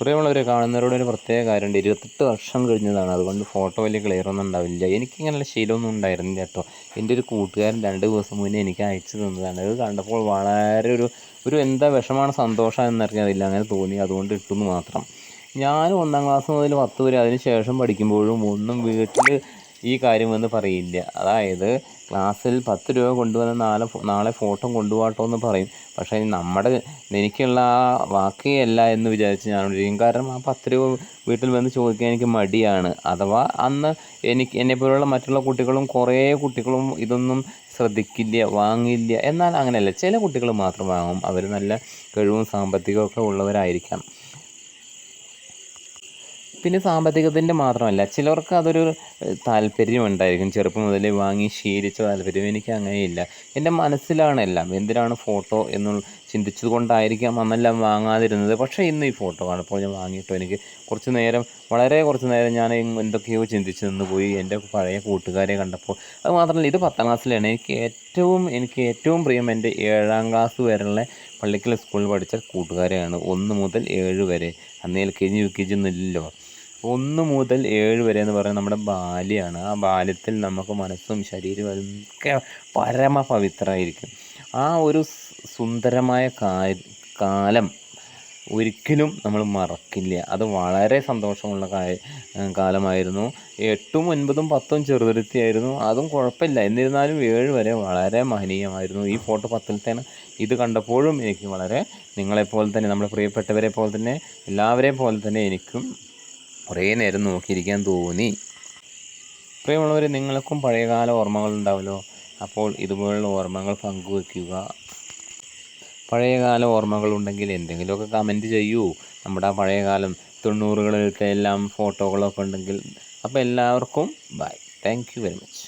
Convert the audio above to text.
പ്രിയമുള്ളവരെ, കാണുന്നവരോട് ഒരു പ്രത്യേക കാര്യമുണ്ട്. 28 വർഷം കഴിഞ്ഞതാണ്. അതുകൊണ്ട് ഫോട്ടോ വലിയ ക്ലിയറൊന്നും ഉണ്ടാവില്ല. എനിക്കിങ്ങനെയുള്ള ശീലമൊന്നും ഉണ്ടായിരുന്നില്ല കേട്ടോ. എൻ്റെ ഒരു കൂട്ടുകാരൻ 2 ദിവസം മുന്നേ എനിക്ക് അയച്ചു തന്നതാണ്. ഇത് കണ്ടപ്പോൾ വളരെ ഒരു എന്താ വിഷമാണ് സന്തോഷം എന്നറിയാതില്ല, അങ്ങനെ തോന്നി, അതുകൊണ്ട് ഇട്ടെന്ന് മാത്രം. ഞാൻ 1ാം ക്ലാസ് മുതൽ 10 വരെ, അതിന് ശേഷം പഠിക്കുമ്പോഴും ഒന്നും വീട്ടിൽ ഈ കാര്യമെന്ന് പറയില്ല. അതായത് ക്ലാസ്സിൽ 10 രൂപ കൊണ്ടുവന്ന് നാളെ ഫോട്ടോ കൊണ്ടുപോകട്ടോ എന്ന് പറയും. പക്ഷേ എനിക്കുള്ള ആ വാക്കുകയല്ല എന്ന് വിചാരിച്ച് ഞാനിരിക്കും. കാരണം ആ 10 രൂപ വീട്ടിൽ വന്ന് ചോദിക്കാൻ എനിക്ക് മടിയാണ്. അഥവാ അന്ന് എന്നെപ്പോലുള്ള മറ്റുള്ള കുട്ടികളും കുറേ കുട്ടികളും ഇതൊന്നും ശ്രദ്ധിക്കില്ല, വാങ്ങില്ല. എന്നാൽ അങ്ങനെയല്ല, ചില കുട്ടികൾ മാത്രം വാങ്ങും. അവർ നല്ല കഴിവും സാമ്പത്തികമൊക്കെ ഉള്ളവരായിരിക്കാം. പിന്നെ സാമ്പത്തികത്തിൻ്റെ മാത്രമല്ല, ചിലർക്ക് അതൊരു താല്പര്യമുണ്ടായിരിക്കും, ചെറുപ്പം മുതലേ വാങ്ങി ശീലിച്ച താല്പര്യം. എനിക്ക് അങ്ങനെയില്ല. എൻ്റെ മനസ്സിലാണെല്ലാം. എന്തിനാണ് ഫോട്ടോ എന്ന് ചിന്തിച്ചത് കൊണ്ടായിരിക്കാം അന്നെല്ലാം വാങ്ങാതിരുന്നത്. പക്ഷേ ഇന്ന് ഈ ഫോട്ടോ കാണുമ്പോൾ ഞാൻ വാങ്ങിയിട്ടോ, എനിക്ക് വളരെ കുറച്ച് നേരം ഞാൻ എന്തൊക്കെയോ ചിന്തിച്ച് നിന്ന് പോയി. എൻ്റെ പഴയ കൂട്ടുകാരെ കണ്ടപ്പോൾ. അത് മാത്രമല്ല, ഇത് 10ാം ക്ലാസ്സിലാണ്. എനിക്ക് ഏറ്റവും പ്രിയം എൻ്റെ 7ാം ക്ലാസ് വരെയുള്ള പള്ളിക്കൽ സ്കൂളിൽ പഠിച്ച കൂട്ടുകാരെയാണ്. 1 മുതൽ 7 വരെ. അന്ന് LKG UKG ഒന്നും ഇല്ലല്ലോ. 1 മുതൽ 7 വരെ എന്ന് പറയുന്നത് നമ്മുടെ ബാല്യമാണ്. ആ ബാല്യത്തിൽ നമുക്ക് മനസ്സും ശരീരവും ഒക്കെ പരമപവിത്രമായിരിക്കും. ആ ഒരു സുന്ദരമായ കാലം ഒരിക്കലും നമ്മൾ മറക്കില്ല. അത് വളരെ സന്തോഷമുള്ള കാലമായിരുന്നു. 8ഉം 9ഉം 10ഉം ചെറുതുരുത്തിയായിരുന്നു. അതും കുഴപ്പമില്ല. എന്നിരുന്നാലും 7 വരെ വളരെ മഹനീയമായിരുന്നു. ഈ ഫോട്ടോ 10ലത്തേന്. ഇത് കണ്ടപ്പോഴും എനിക്ക് വളരെ നിങ്ങളെപ്പോലെ തന്നെ, നമ്മുടെ പ്രിയപ്പെട്ടവരെ പോലെ തന്നെ, എല്ലാവരെയും പോലെ തന്നെ എനിക്കും കുറേ നേരം നോക്കിയിരിക്കാൻ തോന്നി. പ്രിയമുള്ളവർ, നിങ്ങൾക്കും പഴയകാല ഓർമ്മകൾ ഉണ്ടാവുമല്ലോ. അപ്പോൾ ഇതുപോലുള്ള ഓർമ്മകൾ പങ്കുവയ്ക്കുക. പഴയകാല ഓർമ്മകളുണ്ടെങ്കിൽ എന്തെങ്കിലുമൊക്കെ കമൻറ്റ് ചെയ്യൂ. നമ്മുടെ ആ പഴയകാലം 90കളിലത്തെ എല്ലാം ഫോട്ടോകളൊക്കെ ഉണ്ടെങ്കിൽ. അപ്പോൾ എല്ലാവർക്കും bye. Thank you very much.